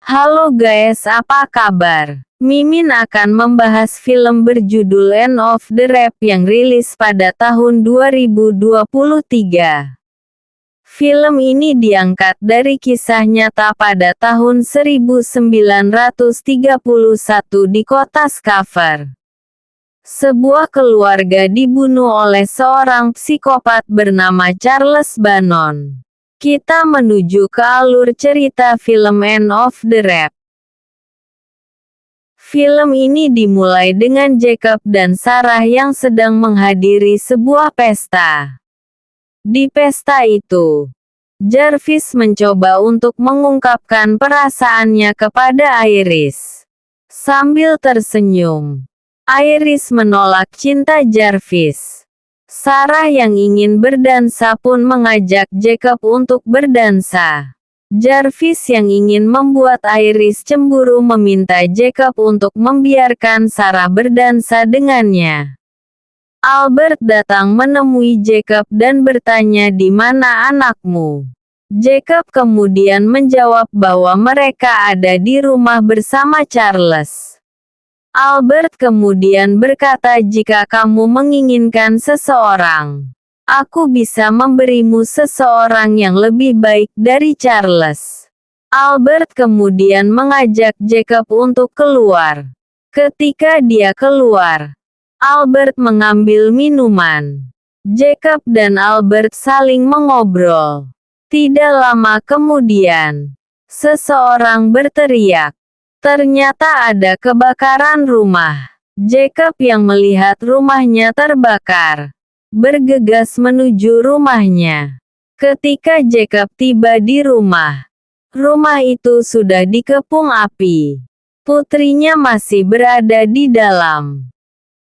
Halo guys, apa kabar? Mimin akan membahas film berjudul End of the Rap yang rilis pada tahun 2023. Film ini diangkat dari kisah nyata pada tahun 1931 di kota Schaffhausen. Sebuah keluarga dibunuh oleh seorang psikopat bernama Charles Bannon. Kita menuju ke alur cerita film End of the Rap. Film ini dimulai dengan Jacob dan Sarah yang sedang menghadiri sebuah pesta. Di pesta itu, Jarvis mencoba untuk mengungkapkan perasaannya kepada Iris. Sambil tersenyum, Iris menolak cinta Jarvis. Sarah yang ingin berdansa pun mengajak Jacob untuk berdansa. Jarvis yang ingin membuat Iris cemburu meminta Jacob untuk membiarkan Sarah berdansa dengannya. Albert datang menemui Jacob dan bertanya di mana anakmu. Jacob kemudian menjawab bahwa mereka ada di rumah bersama Charles. Albert kemudian berkata, jika kamu menginginkan seseorang, aku bisa memberimu seseorang yang lebih baik dari Charles. Albert kemudian mengajak Jacob untuk keluar. Ketika dia keluar, Albert mengambil minuman. Jacob dan Albert saling mengobrol. Tidak lama kemudian, seseorang berteriak. Ternyata ada kebakaran rumah. Jacob yang melihat rumahnya terbakar, bergegas menuju rumahnya. Ketika Jacob tiba di rumah itu sudah dikepung api. Putrinya masih berada di dalam.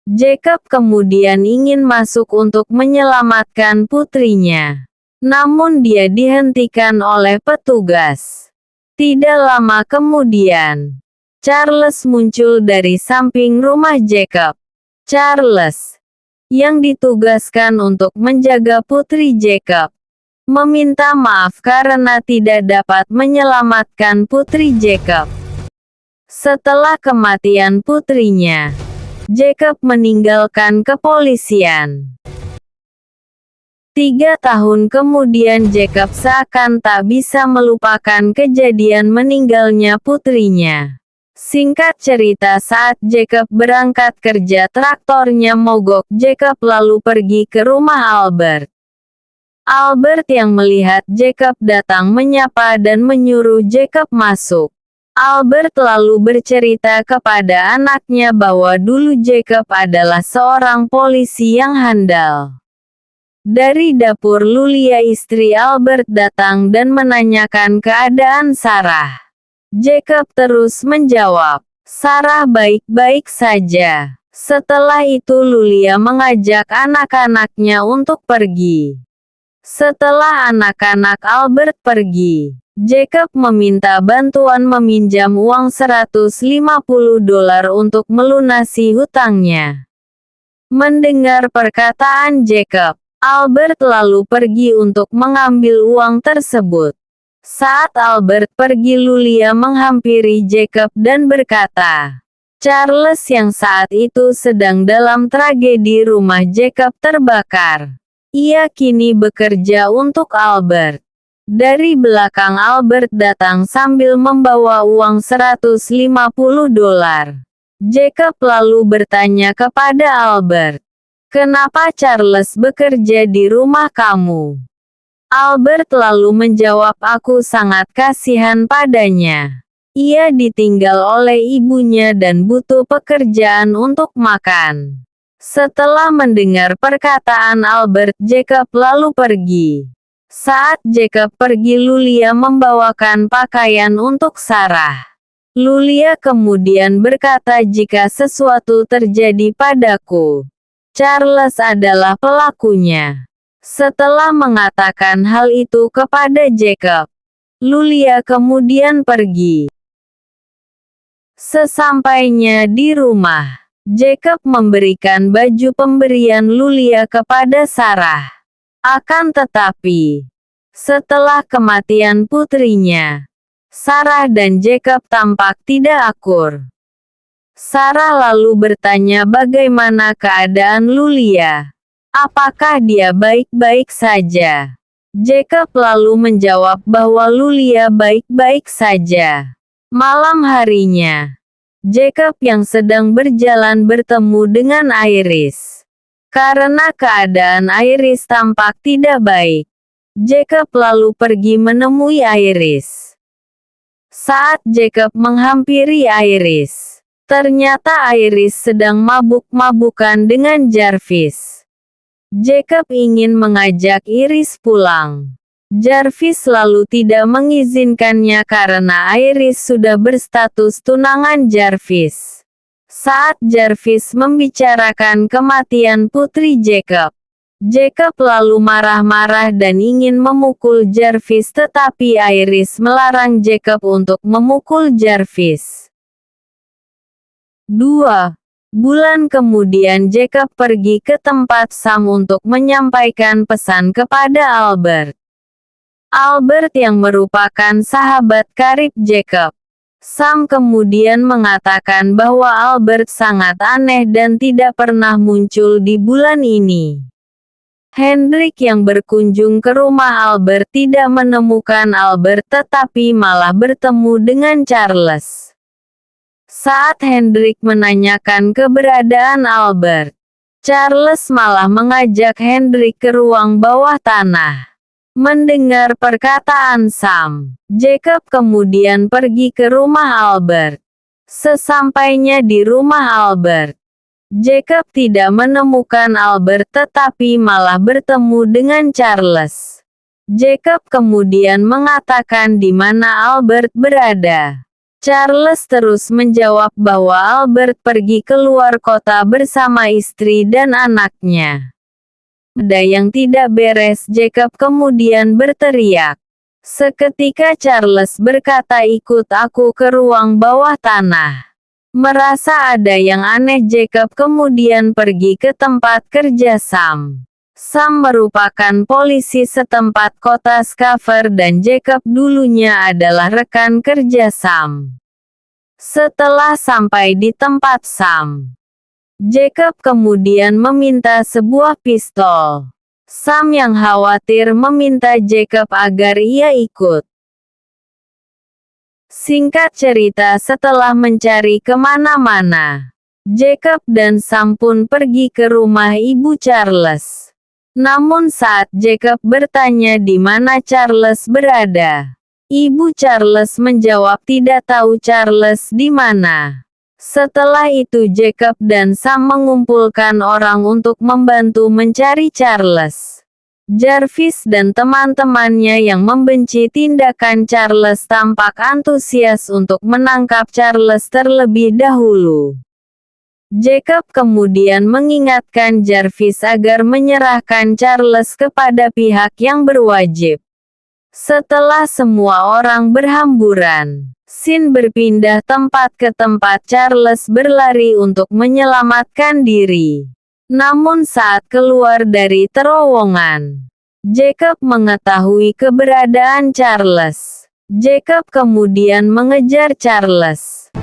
Jacob kemudian ingin masuk untuk menyelamatkan putrinya. Namun dia dihentikan oleh petugas. Tidak lama kemudian, Charles muncul dari samping rumah Jacob. Charles, yang ditugaskan untuk menjaga putri Jacob, meminta maaf karena tidak dapat menyelamatkan putri Jacob. Setelah kematian putrinya, Jacob meninggalkan kepolisian. 3 tahun kemudian Jacob seakan tak bisa melupakan kejadian meninggalnya putrinya. Singkat cerita, saat Jacob berangkat kerja traktornya mogok. Jacob lalu pergi ke rumah Albert. Albert yang melihat Jacob datang menyapa dan menyuruh Jacob masuk. Albert lalu bercerita kepada anaknya bahwa dulu Jacob adalah seorang polisi yang handal. Dari dapur Lulia, istri Albert, datang dan menanyakan keadaan Sarah. Jacob terus menjawab, Sarah baik-baik saja. Setelah itu Lulia mengajak anak-anaknya untuk pergi. Setelah anak-anak Albert pergi, Jacob meminta bantuan meminjam uang $150 untuk melunasi hutangnya. Mendengar perkataan Jacob, Albert lalu pergi untuk mengambil uang tersebut. Saat Albert pergi, Lulia menghampiri Jacob dan berkata, Charles yang saat itu sedang dalam tragedi rumah Jacob terbakar. Ia kini bekerja untuk Albert. Dari belakang Albert datang sambil membawa uang $150. Jacob lalu bertanya kepada Albert, kenapa Charles bekerja di rumah kamu? Albert lalu menjawab, aku sangat kasihan padanya. Ia ditinggal oleh ibunya dan butuh pekerjaan untuk makan. Setelah mendengar perkataan Albert, Jacob lalu pergi. Saat Jacob pergi, Lulia membawakan pakaian untuk Sarah. Lulia kemudian berkata, jika sesuatu terjadi padaku, Charles adalah pelakunya. Setelah mengatakan hal itu kepada Jacob, Lulia kemudian pergi. Sesampainya di rumah, Jacob memberikan baju pemberian Lulia kepada Sarah. Akan tetapi, setelah kematian putrinya, Sarah dan Jacob tampak tidak akur. Sarah lalu bertanya bagaimana keadaan Lulia. Apakah dia baik-baik saja? Jacob lalu menjawab bahwa Lulia baik-baik saja. Malam harinya, Jacob yang sedang berjalan bertemu dengan Iris. Karena keadaan Iris tampak tidak baik, Jacob lalu pergi menemui Iris. Saat Jacob menghampiri Iris, ternyata Iris sedang mabuk-mabukan dengan Jarvis. Jacob ingin mengajak Iris pulang. Jarvis lalu tidak mengizinkannya karena Iris sudah berstatus tunangan Jarvis. Saat Jarvis membicarakan kematian putri Jacob, Jacob lalu marah-marah dan ingin memukul Jarvis, tetapi Iris melarang Jacob untuk memukul Jarvis. 2 bulan kemudian Jacob pergi ke tempat Sam untuk menyampaikan pesan kepada Albert. Albert yang merupakan sahabat karib Jacob. Sam kemudian mengatakan bahwa Albert sangat aneh dan tidak pernah muncul di bulan ini. Hendrik yang berkunjung ke rumah Albert tidak menemukan Albert tetapi malah bertemu dengan Charles. Saat Hendrik menanyakan keberadaan Albert, Charles malah mengajak Hendrik ke ruang bawah tanah. Mendengar perkataan Sam, Jacob kemudian pergi ke rumah Albert. Sesampainya di rumah Albert, Jacob tidak menemukan Albert tetapi malah bertemu dengan Charles. Jacob kemudian mengatakan di mana Albert berada. Charles terus menjawab bahwa Albert pergi keluar kota bersama istri dan anaknya. Ada yang tidak beres. Jacob kemudian berteriak. Seketika Charles berkata, ikut aku ke ruang bawah tanah. Merasa ada yang aneh, Jacob kemudian pergi ke tempat kerja Sam. Sam merupakan polisi setempat kota Scaver dan Jacob dulunya adalah rekan kerja Sam. Setelah sampai di tempat Sam, Jacob kemudian meminta sebuah pistol. Sam yang khawatir meminta Jacob agar ia ikut. Singkat cerita, setelah mencari kemana-mana, Jacob dan Sam pun pergi ke rumah ibu Charles. Namun saat Jacob bertanya di mana Charles berada, ibu Charles menjawab tidak tahu Charles di mana. Setelah itu Jacob dan Sam mengumpulkan orang untuk membantu mencari Charles. Jarvis dan teman-temannya yang membenci tindakan Charles tampak antusias untuk menangkap Charles terlebih dahulu. Jacob kemudian mengingatkan Jarvis agar menyerahkan Charles kepada pihak yang berwajib. Setelah semua orang berhamburan, Sin berpindah tempat ke tempat Charles berlari untuk menyelamatkan diri. Namun saat keluar dari terowongan, Jacob mengetahui keberadaan Charles. Jacob kemudian mengejar Charles.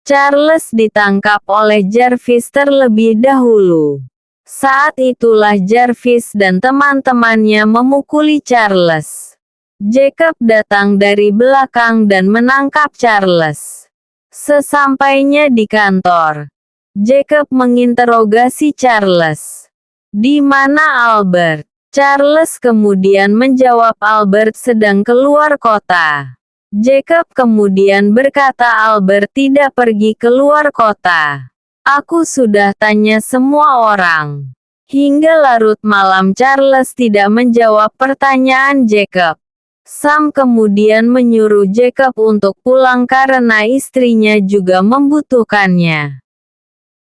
Charles ditangkap oleh Jarvis terlebih dahulu. Saat itulah Jarvis dan teman-temannya memukuli Charles. Jacob datang dari belakang dan menangkap Charles. Sesampainya di kantor, Jacob menginterogasi Charles. Di mana Albert? Charles kemudian menjawab Albert sedang keluar kota. Jacob kemudian berkata Albert tidak pergi keluar kota. Aku sudah tanya semua orang. Hingga larut malam Charles tidak menjawab pertanyaan Jacob. Sam kemudian menyuruh Jacob untuk pulang karena istrinya juga membutuhkannya.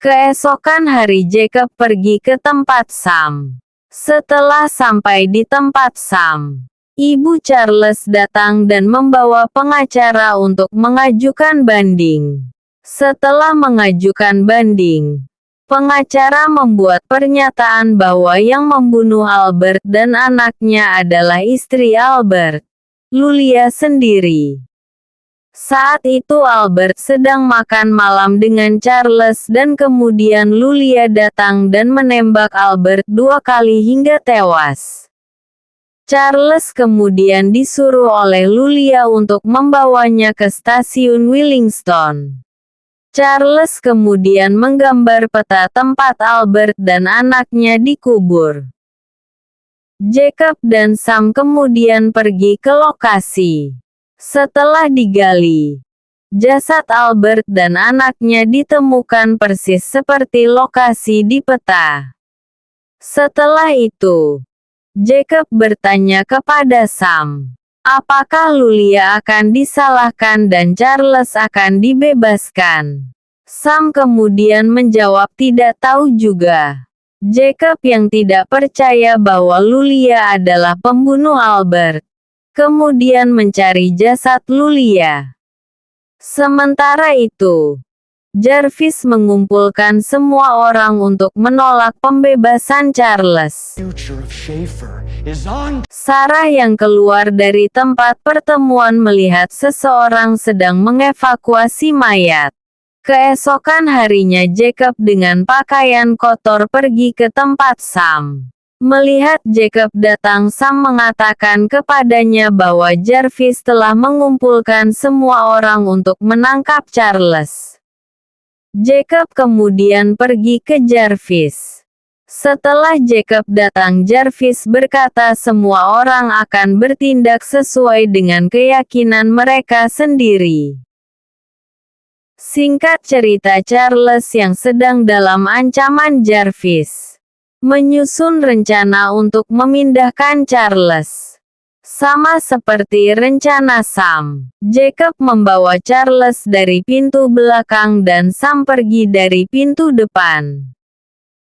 Keesokan hari Jacob pergi ke tempat Sam. Setelah sampai di tempat Sam, ibu Charles datang dan membawa pengacara untuk mengajukan banding. Setelah mengajukan banding, Pengacara membuat pernyataan bahwa yang membunuh Albert dan anaknya adalah istri Albert, Lulia sendiri. Saat itu Albert sedang makan malam dengan Charles dan kemudian Lulia datang dan menembak Albert 2 kali hingga tewas. Charles kemudian disuruh oleh Lulia untuk membawanya ke stasiun Willingston. Charles kemudian menggambar peta tempat Albert dan anaknya dikubur. Jacob dan Sam kemudian pergi ke lokasi. Setelah digali, jasad Albert dan anaknya ditemukan persis seperti lokasi di peta. Setelah itu, Jacob bertanya kepada Sam, apakah Lulia akan disalahkan dan Charles akan dibebaskan? Sam kemudian menjawab tidak tahu juga. Jacob yang tidak percaya bahwa Lulia adalah pembunuh Albert, kemudian mencari jasad Lulia. Sementara itu, Jarvis mengumpulkan semua orang untuk menolak pembebasan Charles. Sarah yang keluar dari tempat pertemuan melihat seseorang sedang mengevakuasi mayat. Keesokan harinya Jacob dengan pakaian kotor pergi ke tempat Sam. Melihat Jacob datang, Sam mengatakan kepadanya bahwa Jarvis telah mengumpulkan semua orang untuk menangkap Charles. Jacob kemudian pergi ke Jarvis. Setelah Jacob datang, Jarvis berkata semua orang akan bertindak sesuai dengan keyakinan mereka sendiri. Singkat cerita, Charles yang sedang dalam ancaman Jarvis menyusun rencana untuk memindahkan Charles. Sama seperti rencana Sam, Jacob membawa Charles dari pintu belakang dan Sam pergi dari pintu depan.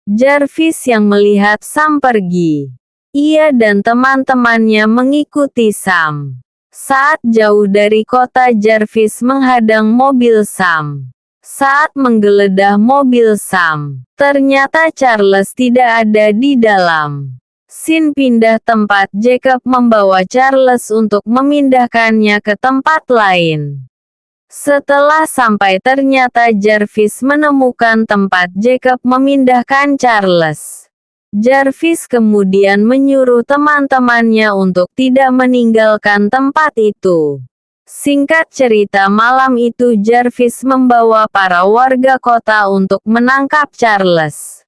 Jarvis yang melihat Sam pergi, ia dan teman-temannya mengikuti Sam. Saat jauh dari kota, Jarvis menghadang mobil Sam. Saat menggeledah mobil Sam, ternyata Charles tidak ada di dalam. Scene pindah tempat. Jacob membawa Charles untuk memindahkannya ke tempat lain. Setelah sampai, ternyata Jarvis menemukan tempat Jacob memindahkan Charles. Jarvis kemudian menyuruh teman-temannya untuk tidak meninggalkan tempat itu. Singkat cerita, malam itu Jarvis membawa para warga kota untuk menangkap Charles.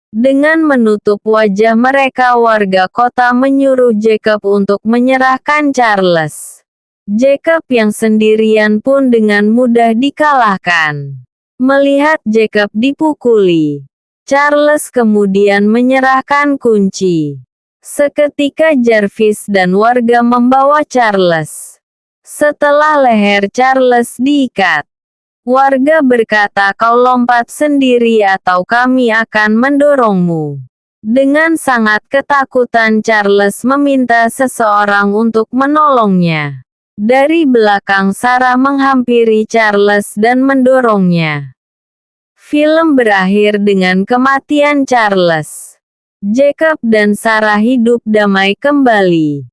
Dengan menutup wajah mereka, warga kota menyuruh Jacob untuk menyerahkan Charles. Jacob yang sendirian pun dengan mudah dikalahkan. Melihat Jacob dipukuli, Charles kemudian menyerahkan kunci. Seketika Jarvis dan warga membawa Charles. Setelah leher Charles diikat, warga berkata, "Kau lompat sendiri atau kami akan mendorongmu." Dengan sangat ketakutan, Charles meminta seseorang untuk menolongnya. Dari belakang, Sarah menghampiri Charles dan mendorongnya. Film berakhir dengan kematian Charles. Jacob dan Sarah hidup damai kembali.